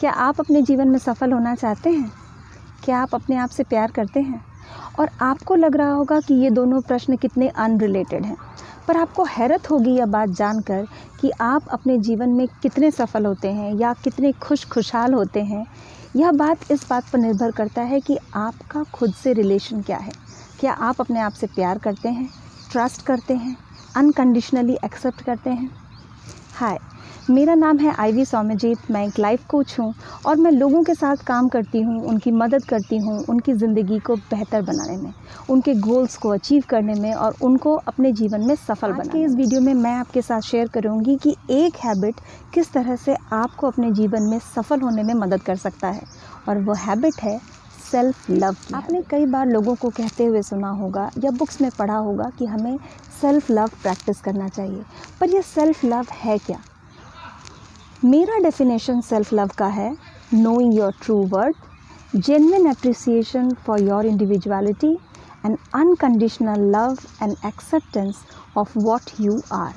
क्या आप अपने जीवन में सफल होना चाहते हैं? क्या आप अपने आप से प्यार करते हैं? और आपको लग रहा होगा कि ये दोनों प्रश्न कितने अनरिलेटेड हैं, पर आपको हैरत होगी यह बात जानकर कि आप अपने जीवन में कितने सफल होते हैं या कितने खुशहाल होते हैं। यह बात इस बात पर निर्भर करता है कि आपका खुद से रिलेशन क्या है। क्या आप अपने आप से प्यार करते हैं, ट्रस्ट करते हैं, अनकंडीशनली एक्सेप्ट करते हैं? हाय, मेरा नाम है आईवी सौम्यजीत। मैं एक लाइफ कोच हूँ और मैं लोगों के साथ काम करती हूँ, उनकी मदद करती हूँ, उनकी ज़िंदगी को बेहतर बनाने में, उनके गोल्स को अचीव करने में और उनको अपने जीवन में सफल बनाने में। इस वीडियो में मैं आपके साथ शेयर करूँगी कि एक हैबिट किस तरह से आपको अपने जीवन में सफल होने में मदद कर सकता है, और वो हैबिट है सेल्फ लव की। आपने कई बार लोगों को कहते हुए सुना होगा या बुक्स में पढ़ा होगा कि हमें सेल्फ लव प्रैक्टिस करना चाहिए, पर यह सेल्फ लव है क्या? मेरा डेफिनेशन सेल्फ लव का है knowing your true worth, genuine appreciation for your individuality and unconditional love and acceptance of what you are.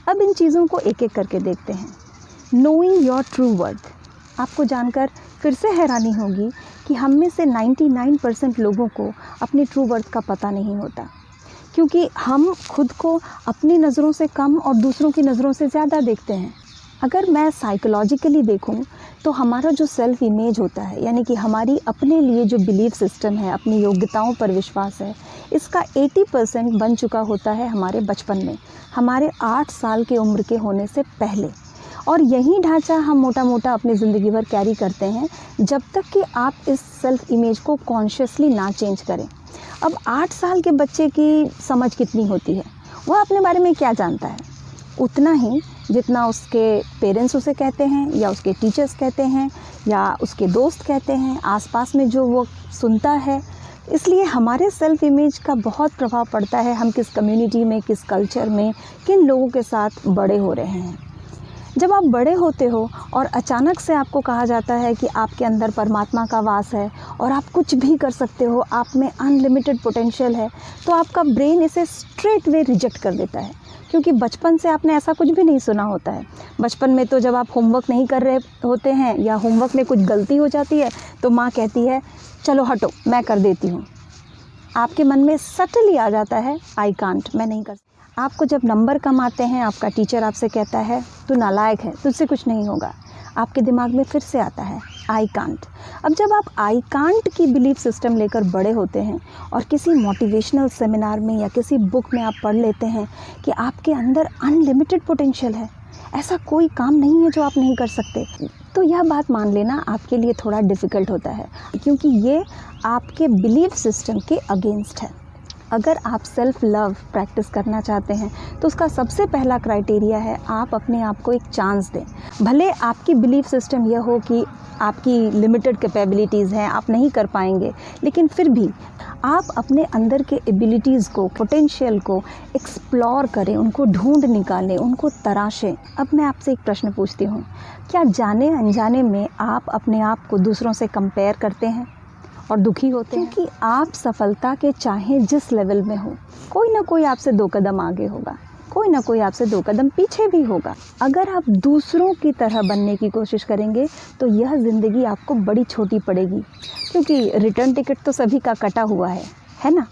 अब इन चीज़ों को एक एक करके देखते हैं। नोइंग योर ट्रू वर्थ, आपको जानकर फिर से हैरानी होगी कि हम में से 99% लोगों को अपनी ट्रू वर्थ का पता नहीं होता, क्योंकि हम खुद को अपनी नज़रों से कम और दूसरों की नज़रों से ज़्यादा देखते हैं। अगर मैं साइकोलॉजिकली देखूं तो हमारा जो सेल्फ इमेज होता है, यानी कि हमारी अपने लिए जो बिलीफ सिस्टम है, अपनी योग्यताओं पर विश्वास है, इसका 80% बन चुका होता है हमारे बचपन में, हमारे 8 साल की उम्र के होने से पहले। और यही ढांचा हम मोटा मोटा अपनी ज़िंदगी भर कैरी करते हैं, जब तक कि आप इस सेल्फ इमेज को कॉन्शियसली ना चेंज करें। अब 8 साल के बच्चे की समझ कितनी होती है? वह अपने बारे में क्या जानता है? उतना ही जितना उसके पेरेंट्स उसे कहते हैं या उसके टीचर्स कहते हैं या उसके दोस्त कहते हैं, आसपास में जो वो सुनता है। इसलिए हमारे सेल्फ इमेज का बहुत प्रभाव पड़ता है हम किस कम्युनिटी में, किस कल्चर में, किन लोगों के साथ बड़े हो रहे हैं। जब आप बड़े होते हो और अचानक से आपको कहा जाता है कि आपके अंदर परमात्मा का वास है और आप कुछ भी कर सकते हो, आप में अनलिमिटेड पोटेंशियल है, तो आपका ब्रेन इसे स्ट्रेट वे रिजेक्ट कर देता है, क्योंकि बचपन से आपने ऐसा कुछ भी नहीं सुना होता है। बचपन में तो जब आप होमवर्क नहीं कर रहे होते हैं या होमवर्क में कुछ गलती हो जाती है तो माँ कहती है चलो हटो मैं कर देती हूँ। आपके मन में सटली आ जाता है आई कांट, मैं नहीं कर सकती। आपको जब नंबर कम आते हैं, आपका टीचर आपसे कहता है तू नालायक है, तुझसे कुछ नहीं होगा, आपके दिमाग में फिर से आता है आई कांट। अब जब आप आई कांट की बिलीफ सिस्टम लेकर बड़े होते हैं और किसी मोटिवेशनल सेमिनार में या किसी बुक में आप पढ़ लेते हैं कि आपके अंदर अनलिमिटेड पोटेंशियल है, ऐसा कोई काम नहीं है जो आप नहीं कर सकते, तो यह बात मान लेना आपके लिए थोड़ा डिफ़िकल्ट होता है, क्योंकि ये आपके बिलीफ सिस्टम के अगेंस्ट है। अगर आप सेल्फ लव प्रैक्टिस करना चाहते हैं तो उसका सबसे पहला क्राइटेरिया है आप अपने आप को एक चांस दें। भले आपकी बिलीफ सिस्टम यह हो कि आपकी लिमिटेड कैपेबिलिटीज़ हैं, आप नहीं कर पाएंगे, लेकिन फिर भी आप अपने अंदर के एबिलिटीज़ को, पोटेंशियल को एक्सप्लोर करें, उनको ढूंढ निकालें, उनको तराशें। अब मैं आपसे एक प्रश्न पूछती हूँ, क्या जाने अनजाने में आप अपने आप को दूसरों से कंपेयर करते हैं और दुखी होते हैं? क्योंकि आप सफलता के चाहे जिस लेवल में हो, कोई ना कोई आपसे 2 कदम आगे होगा, कोई ना कोई आपसे 2 कदम पीछे भी होगा। अगर आप दूसरों की तरह बनने की कोशिश करेंगे तो यह ज़िंदगी आपको बड़ी छोटी पड़ेगी, क्योंकि रिटर्न टिकट तो सभी का कटा हुआ है ना?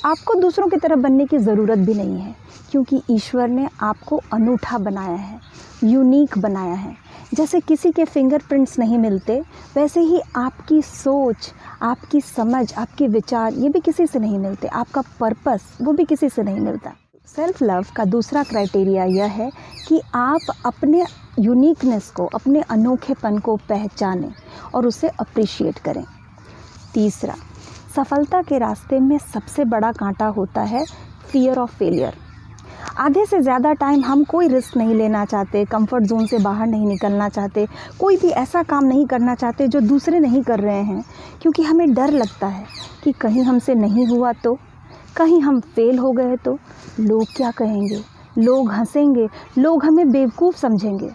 आपको दूसरों की तरह बनने की ज़रूरत भी नहीं है, क्योंकि ईश्वर ने आपको अनूठा बनाया है, यूनिक बनाया है। जैसे किसी के फिंगरप्रिंट्स नहीं मिलते, वैसे ही आपकी सोच, आपकी समझ, आपके विचार, ये भी किसी से नहीं मिलते। आपका पर्पस, वो भी किसी से नहीं मिलता। सेल्फ लव का दूसरा क्राइटेरिया यह है कि आप अपने यूनिकनेस को, अपने अनोखेपन को पहचानें और उसे अप्रिशिएट करें। तीसरा, सफलता के रास्ते में सबसे बड़ा कांटा होता है फियर ऑफ फेलियर। आधे से ज़्यादा टाइम हम कोई रिस्क नहीं लेना चाहते, कंफर्ट जोन से बाहर नहीं निकलना चाहते, कोई भी ऐसा काम नहीं करना चाहते जो दूसरे नहीं कर रहे हैं, क्योंकि हमें डर लगता है कि कहीं हमसे नहीं हुआ तो, कहीं हम फेल हो गए तो लोग क्या कहेंगे, लोग हंसेंगे, लोग हमें बेवकूफ़ समझेंगे।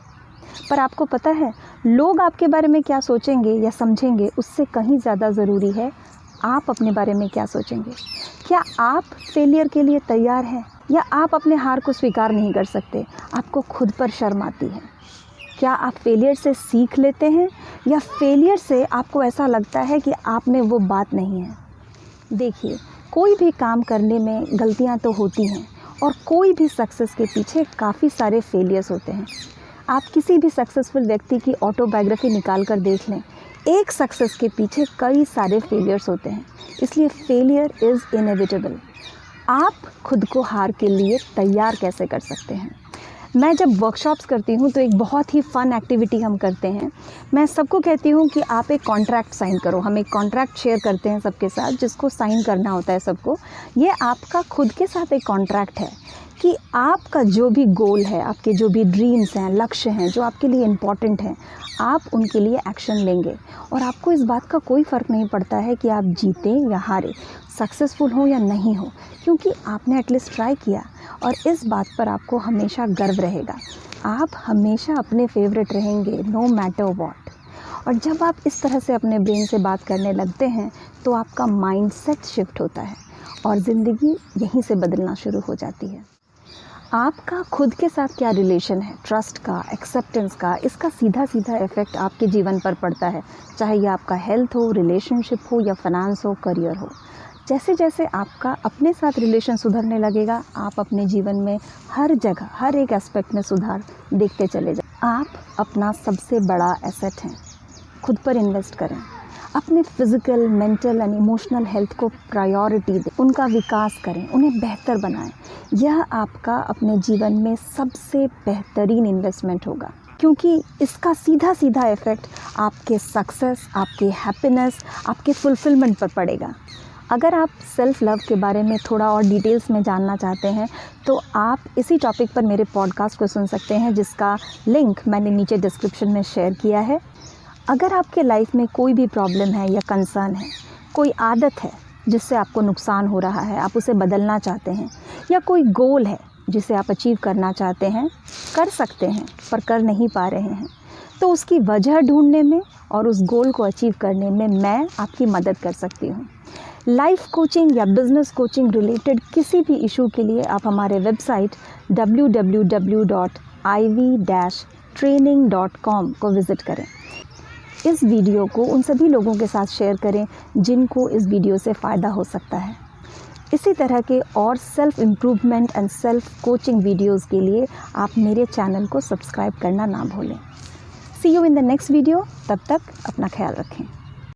पर आपको पता है लोग आपके बारे में क्या सोचेंगे या समझेंगे, उससे कहीं ज़्यादा ज़रूरी है आप अपने बारे में क्या सोचेंगे। क्या आप फेलियर के लिए तैयार हैं, या आप अपने हार को स्वीकार नहीं कर सकते, आपको खुद पर शर्म आती है? क्या आप फेलियर से सीख लेते हैं या फेलियर से आपको ऐसा लगता है कि आप में वो बात नहीं है? देखिए, कोई भी काम करने में गलतियां तो होती हैं और कोई भी सक्सेस के पीछे काफ़ी सारे फेलियर्स होते हैं। आप किसी भी सक्सेसफुल व्यक्ति की ऑटोबायोग्राफी निकाल कर देख लें, एक सक्सेस के पीछे कई सारे फेलियर्स होते हैं। इसलिए फेलियर इज़ इनएविटेबल। आप खुद को हार के लिए तैयार कैसे कर सकते हैं? मैं जब वर्कशॉप्स करती हूँ तो एक बहुत ही फ़न एक्टिविटी हम करते हैं। मैं सबको कहती हूँ कि आप एक कॉन्ट्रैक्ट साइन करो। हम एक कॉन्ट्रैक्ट शेयर करते हैं सबके साथ, जिसको साइन करना होता है सबको। ये आपका खुद के साथ एक कॉन्ट्रैक्ट है कि आपका जो भी गोल है, आपके जो भी ड्रीम्स हैं, लक्ष्य हैं, जो आपके लिए इम्पॉर्टेंट हैं, आप उनके लिए एक्शन लेंगे। और आपको इस बात का कोई फ़र्क नहीं पड़ता है कि आप जीतें या हारें, सक्सेसफुल हो या नहीं हो, क्योंकि आपने एटलीस्ट ट्राई किया। और इस बात पर आपको हमेशा गर्व रहेगा। आप हमेशा अपने फेवरेट रहेंगे, नो मैटर व्हाट। और जब आप इस तरह से अपने ब्रेन से बात करने लगते हैं तो आपका माइंडसेट शिफ्ट होता है और ज़िंदगी यहीं से बदलना शुरू हो जाती है। आपका खुद के साथ क्या रिलेशन है, ट्रस्ट का, एक्सेप्टेंस का, इसका सीधा सीधा इफ़ेक्ट आपके जीवन पर पड़ता है। चाहे ये आपका हेल्थ हो, रिलेशनशिप हो या फाइनेंस हो, करियर हो। जैसे जैसे आपका अपने साथ रिलेशन सुधरने लगेगा, आप अपने जीवन में हर जगह, हर एक एस्पेक्ट में सुधार देखते चले जाए। आप अपना सबसे बड़ा एसेट हैं। खुद पर इन्वेस्ट करें। अपने physical, mental and emotional health को प्रायोरिटी दें। उनका विकास करें, उन्हें बेहतर बनाएं। यह आपका अपने जीवन में सबसे बेहतरीन इन्वेस्टमेंट होगा, क्योंकि इसका सीधा सीधा इफ़ेक्ट आपके सक्सेस, आपके हैप्पीनेस, आपके फुलफिलमेंट पर पड़ेगा। अगर आप सेल्फ़ लव के बारे में थोड़ा और डिटेल्स में जानना चाहते हैं तो आप इसी टॉपिक पर मेरे पॉडकास्ट को सुन सकते हैं, जिसका लिंक मैंने नीचे डिस्क्रिप्शन में शेयर किया है। अगर आपके लाइफ में कोई भी प्रॉब्लम है या कंसर्न है, कोई आदत है जिससे आपको नुकसान हो रहा है, आप उसे बदलना चाहते हैं, या कोई गोल है जिसे आप अचीव करना चाहते हैं, कर सकते हैं पर कर नहीं पा रहे हैं, तो उसकी वजह ढूंढने में और उस गोल को अचीव करने में मैं आपकी मदद कर सकती हूँ। लाइफ कोचिंग या बिज़नेस कोचिंग रिलेटेड किसी भी इशू के लिए आप हमारे वेबसाइट www.iv-training.com को विज़िट करें। इस वीडियो को उन सभी लोगों के साथ शेयर करें जिनको इस वीडियो से फ़ायदा हो सकता है। इसी तरह के और self improvement and self coaching videos के लिए आप मेरे चैनल को सब्सक्राइब करना ना भूलें। See you in the next video. तब तक अपना ख्याल रखें।